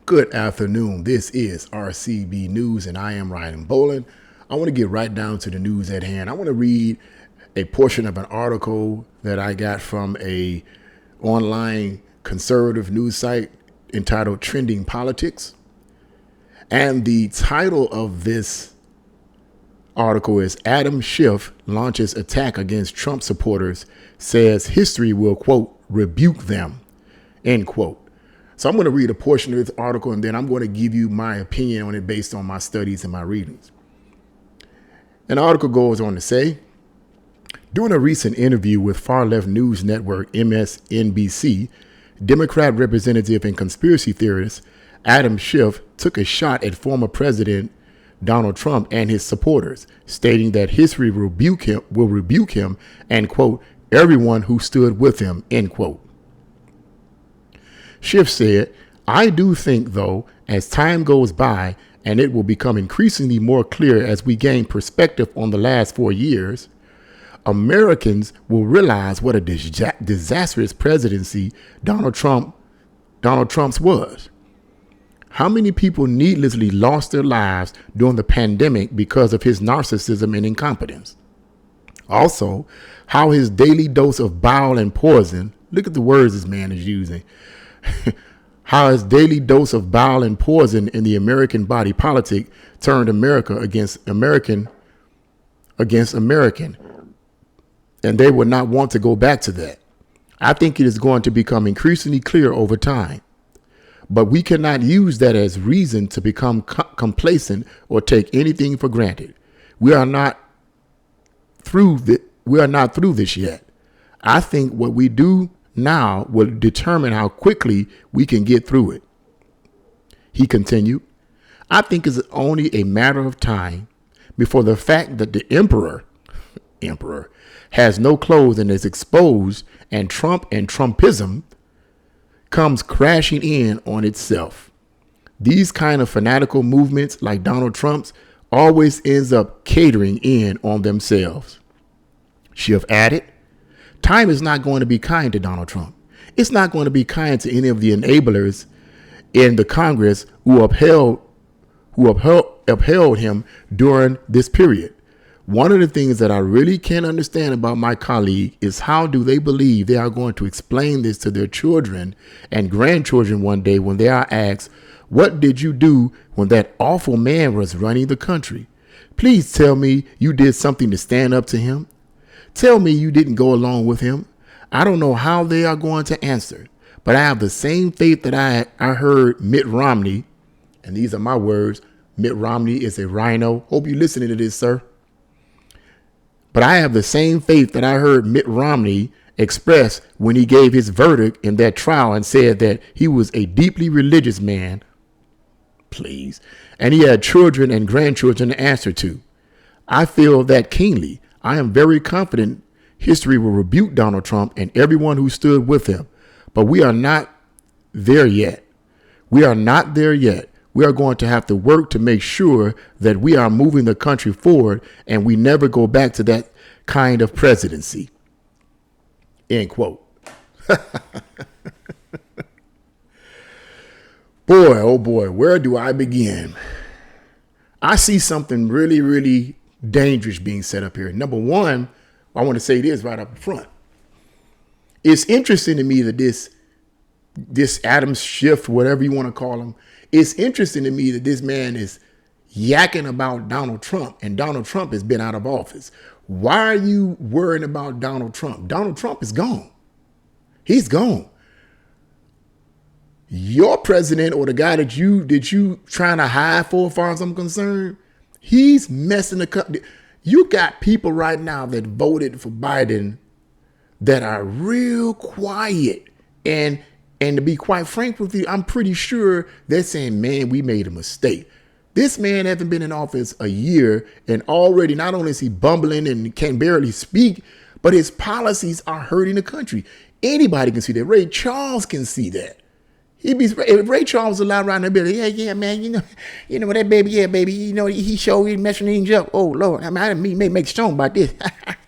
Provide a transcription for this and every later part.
Good afternoon. This is RCB News, and I am Ryan Bolin. I want to get right down to the news at hand. I want to read a portion of an article that I got from a online conservative news site entitled TrendingPolitics. And the title of this article is Adam Schiff launches attack against Trump supporters, says history will, quote, rebuke them, end quote. So I'm going to read a portion of this article, and then I'm going to give you my opinion on it based on my studies and my readings. An article goes on to say, during a recent interview with far-left news network MSNBC, Democrat representative and conspiracy theorist Adam Schiff took a shot at former President Donald Trump and his supporters, stating that history will rebuke him and, quote, everyone who stood with him, end quote. Schiff said, I do think, though, as time goes by, and it will become increasingly more clear as we gain perspective on the last 4 years, Americans will realize what a disastrous presidency Donald Trump's was. How many people needlessly lost their lives during the pandemic because of his narcissism and incompetence? Also, how his daily dose of bile and poison, look at the words this man is using, how his daily dose of bile and poison in the American body politic turned America against American, and they would not want to go back to that. I think it is going to become increasingly clear over time. But we cannot use that as reason to become complacent or take anything for granted. We are not through this yet. I think what we do now will determine how quickly we can get through it. He continued, I think it's only a matter of time before the fact that the emperor has no clothes and is exposed, and Trump and Trumpism comes crashing in on itself. These kind of fanatical movements like Donald Trump's always ends up catering in on themselves. Schiff added, time is not going to be kind to Donald Trump. It's not going to be kind to any of the enablers in the Congress who upheld him during this period. One of the things that I really can't understand about my colleague is how do they believe they are going to explain this to their children and grandchildren one day when they are asked, what did you do when that awful man was running the country? Please tell me you did something to stand up to him. Tell me you didn't go along with him. I don't know how they are going to answer, but I have the same faith that I heard Mitt Romney, and these are my words, Mitt Romney is a rhino. Hope you're listening to this, sir. But I have the same faith that I heard Mitt Romney express when he gave his verdict in that trial and said that he was a deeply religious man, please, and he had children and grandchildren to answer to. I feel that keenly. I am very confident history will rebuke Donald Trump and everyone who stood with him. But we are not there yet. We are not there yet. We are going to have to work to make sure that we are moving the country forward and we never go back to that kind of presidency. End quote. Boy, oh boy, where do I begin? I see something really, really dangerous being set up here. Number one, I want to say this right up front. It's interesting to me that this Adam Schiff, whatever you want to call him, it's interesting to me that this man is yakking about Donald Trump and Donald Trump has been out of office. Why are you worrying about Donald Trump? Donald Trump is gone. He's gone. Your president or the guy that you trying to hide for, as far as I'm concerned, he's messing the country. You got people right now that voted for Biden that are real quiet. And to be quite frank with you, I'm pretty sure they're saying, man, we made a mistake. This man hasn't been in office a year, and already not only is he bumbling and can barely speak, but his policies are hurting the country. Anybody can see that. Ray Charles can see that. If Ray Charles was alive around the building, yeah, man, you know that baby, yeah, baby, he showed he messing things up. Oh Lord, I mean, I make a song about this.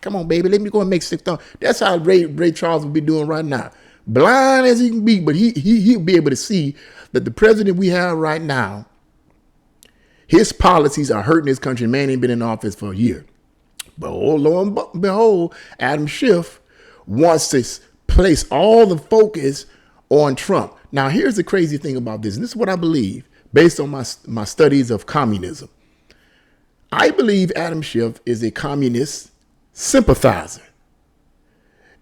Come on, baby, let me go and make 6 songs. That's how Ray Charles will be doing right now. Blind as he can be, but he'll be able to see that the president we have right now, his policies are hurting this country. Man ain't been in office for a year. But oh, lo and behold, Adam Schiff wants to place all the focus on Trump. Now, here's the crazy thing about this. And this is what I believe based on my studies of communism. I believe Adam Schiff is a communist sympathizer.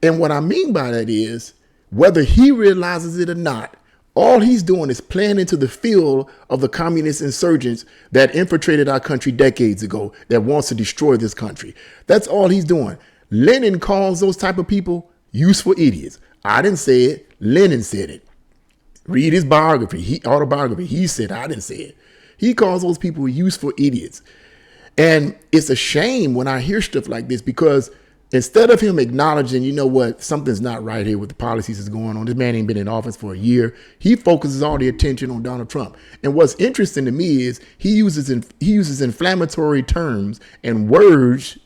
And what I mean by that is, whether he realizes it or not, all he's doing is playing into the field of the communist insurgents that infiltrated our country decades ago, that wants to destroy this country. That's all he's doing. Lenin calls those type of people useful idiots. I didn't say it. Lenin said it. Read his biography, autobiography. He said, I didn't say it. He calls those people useful idiots. And it's a shame when I hear stuff like this, because instead of him acknowledging, you know what, something's not right here with the policies that's going on. This man ain't been in office for a year. He focuses all the attention on Donald Trump. And what's interesting to me is he uses inflammatory terms and words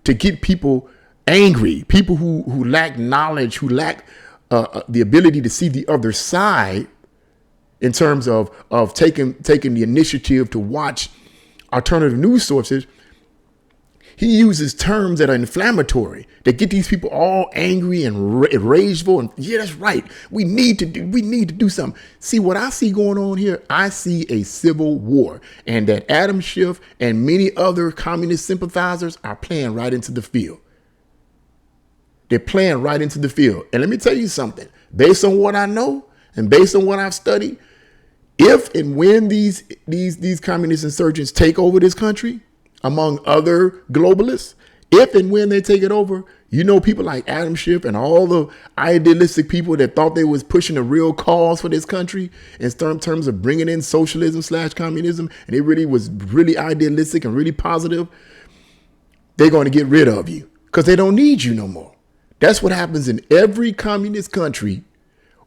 to get people angry, people who lack knowledge, who lack the ability to see the other side in terms of taking the initiative to watch alternative news sources. He uses terms that are inflammatory that get these people all angry and rageful. And yeah, that's right. We need to do something. See, what I see going on here, I see a civil war, and that Adam Schiff and many other communist sympathizers are playing right into the field. They're playing right into the field. And let me tell you something, based on what I know and based on what I've studied, if and when these communist insurgents take over this country, among other globalists, if and when they take it over, you know, people like Adam Schiff and all the idealistic people that thought they was pushing a real cause for this country in terms of bringing in socialism/communism, and it really was really idealistic and really positive, they're going to get rid of you because they don't need you no more. That's what happens in every communist country,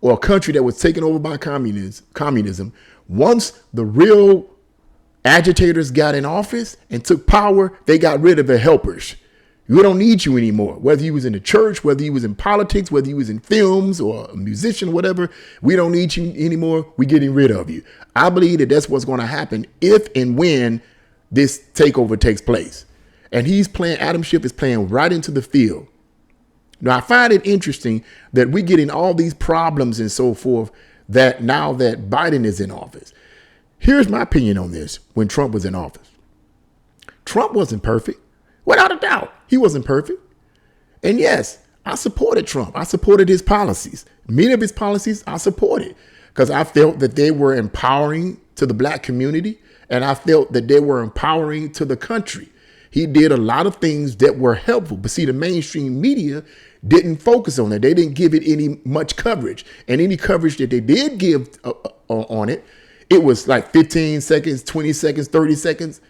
or a country that was taken over by communism. Once the real agitators got in office and took power, they got rid of the helpers. We don't need you anymore. Whether you was in the church, whether you was in politics, whether you was in films or a musician, whatever, we don't need you anymore. We're getting rid of you. I believe that that's what's going to happen if and when this takeover takes place. And Adam Schiff is playing right into the field. Now, I find it interesting that we're getting all these problems and so forth that now that Biden is in office. Here's my opinion on this. When Trump was in office, Trump wasn't perfect. Without a doubt, he wasn't perfect. And yes, I supported Trump. I supported his policies. Many of his policies I supported because I felt that they were empowering to the black community, and I felt that they were empowering to the country. He did a lot of things that were helpful. But see, the mainstream media didn't focus on it. They didn't give it any much coverage. And any coverage that they did give on it, it was like 15 seconds, 20 seconds, 30 seconds.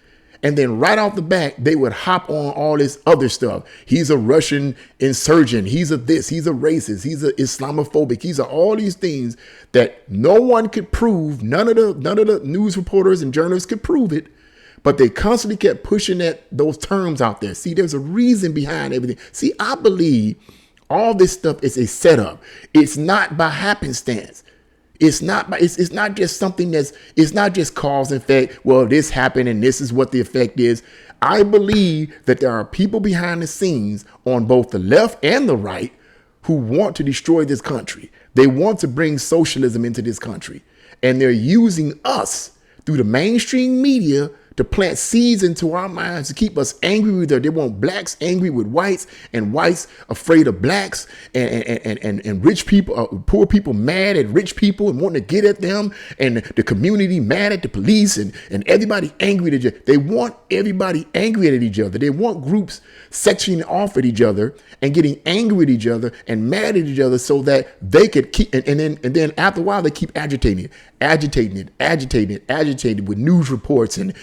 And then right off the bat, they would hop on all this other stuff. He's a Russian insurgent. He's a this. He's a racist. He's a Islamophobic. He's all these things that no one could prove. None of the news reporters and journalists could prove it. But they constantly kept pushing those terms out there. See, there's a reason behind everything. See, I believe all this stuff is a setup. It's not by happenstance. It's not just something it's not just cause and effect. Well, this happened and this is what the effect is. I believe that there are people behind the scenes on both the left and the right who want to destroy this country. They want to bring socialism into this country. And they're using us through the mainstream media to plant seeds into our minds to keep us angry with them. They want blacks angry with whites, and whites afraid of blacks, and rich people, poor people mad at rich people and wanting to get at them, and the community mad at the police, and everybody angry at each other. They want everybody angry at each other. They want groups sectioning off at each other and getting angry at each other and mad at each other so that they could keep, and then after a while they keep agitating it with news reports and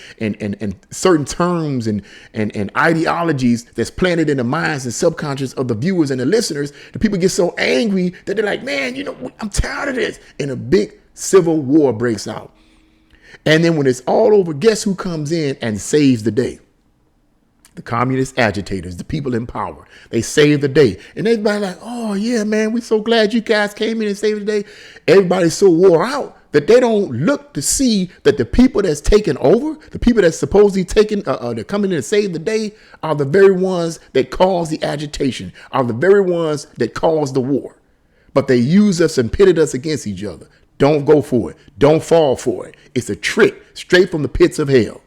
certain terms and ideologies that's planted in the minds and subconscious of the viewers and the listeners. The people get so angry that they're like, man, I'm tired of this. And a big civil war breaks out. And then when it's all over, guess who comes in and saves the day? The communist agitators, the people in power. They save the day. And everybody's like, oh yeah, man, we're so glad you guys came in and saved the day. Everybody's so wore out that they don't look to see that the people that's taking over, the people that's supposedly taking, they're coming in to save the day, are the very ones that cause the agitation, are the very ones that cause the war. But they use us and pitted us against each other. Don't go for it. Don't fall for it. It's a trick straight from the pits of hell.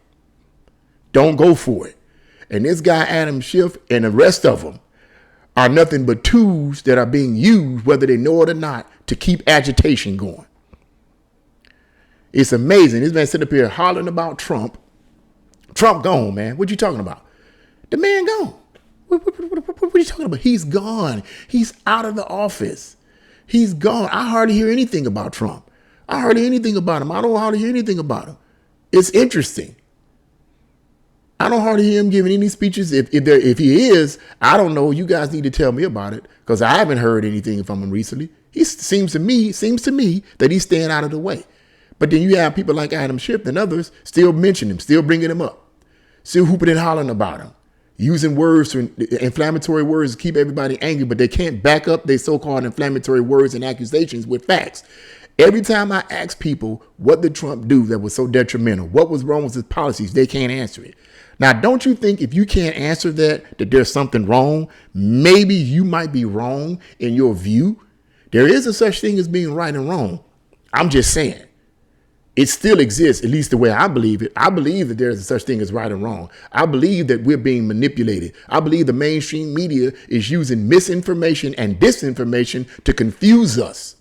Don't go for it. And this guy, Adam Schiff, and the rest of them are nothing but tools that are being used, whether they know it or not, to keep agitation going. It's amazing. This man sitting up here hollering about Trump. Trump gone, man. What you talking about? The man gone. What are you talking about? He's gone. He's out of the office. He's gone. I hardly hear anything about Trump. I hardly hear anything about him. I don't hardly hear anything about him. It's interesting. I don't hardly hear him giving any speeches. If he is, I don't know. You guys need to tell me about it, because I haven't heard anything from him recently. He seems to me that he's staying out of the way. But then you have people like Adam Schiff and others still mention him, still bringing him up, still hooping and hollering about him, using words, inflammatory words to keep everybody angry, but they can't back up their so-called inflammatory words and accusations with facts. Every time I ask people, what did Trump do that was so detrimental? What was wrong with his policies? They can't answer it. Now, don't you think if you can't answer that there's something wrong? Maybe you might be wrong in your view. There is a such thing as being right and wrong. I'm just saying. It still exists, at least the way I believe it. I believe that there's a such thing as right and wrong. I believe that we're being manipulated. I believe the mainstream media is using misinformation and disinformation to confuse us.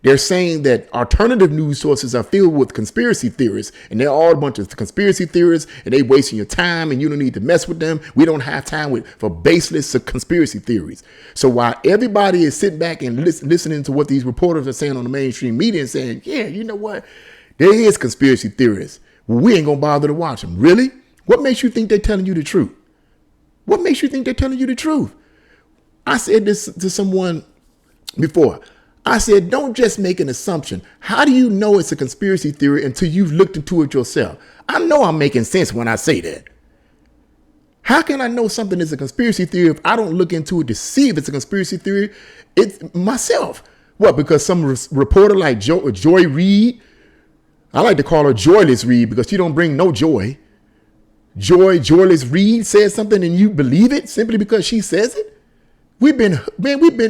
They're saying that alternative news sources are filled with conspiracy theorists, and they're all a bunch of conspiracy theorists, and they wasting your time, and you don't need to mess with them. We don't have time for baseless conspiracy theories. So while everybody is sitting back and listening to what these reporters are saying on the mainstream media and saying, yeah, you know what? There is conspiracy theorists. Well, we ain't going to bother to watch them. Really? What makes you think they're telling you the truth? What makes you think they're telling you the truth? I said this to someone before. I said, don't just make an assumption. How do you know it's a conspiracy theory until you've looked into it yourself? I know I'm making sense when I say that. How can I know something is a conspiracy theory if I don't look into it to see if it's a conspiracy theory? It's myself. What, because some reporter like Joy Reid, I like to call her Joyless Reid because she don't bring no joy. Joyless Reid says something and you believe it simply because she says it? We've been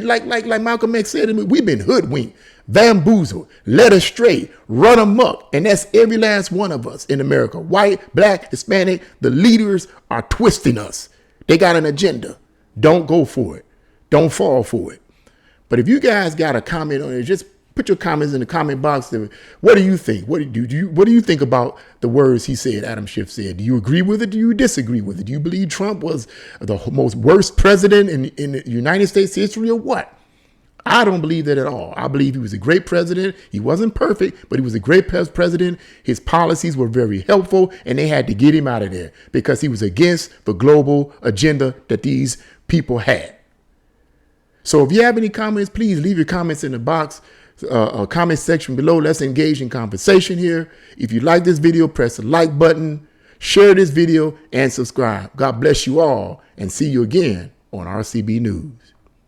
like Malcolm X said to me, we've been hoodwinked, bamboozled, led astray, run amok. And that's every last one of us in America. White, black, Hispanic, the leaders are twisting us. They got an agenda. Don't go for it. Don't fall for it. But if you guys got a comment on it, just put your comments in the comment box. What do you think? What do you think about the words he said, Adam Schiff said? Do you agree with it? Do you disagree with it? Do you believe Trump was the most worst president in the United States history or what? I don't believe that at all. I believe he was a great president. He wasn't perfect, but he was a great president. His policies were very helpful, and they had to get him out of there because he was against the global agenda that these people had. So if you have any comments, please leave your comments in the box. Comment section below. Let's engage in conversation here. If you like this video, press the like button, share this video, and subscribe. God bless you all, and see you again on RCB News.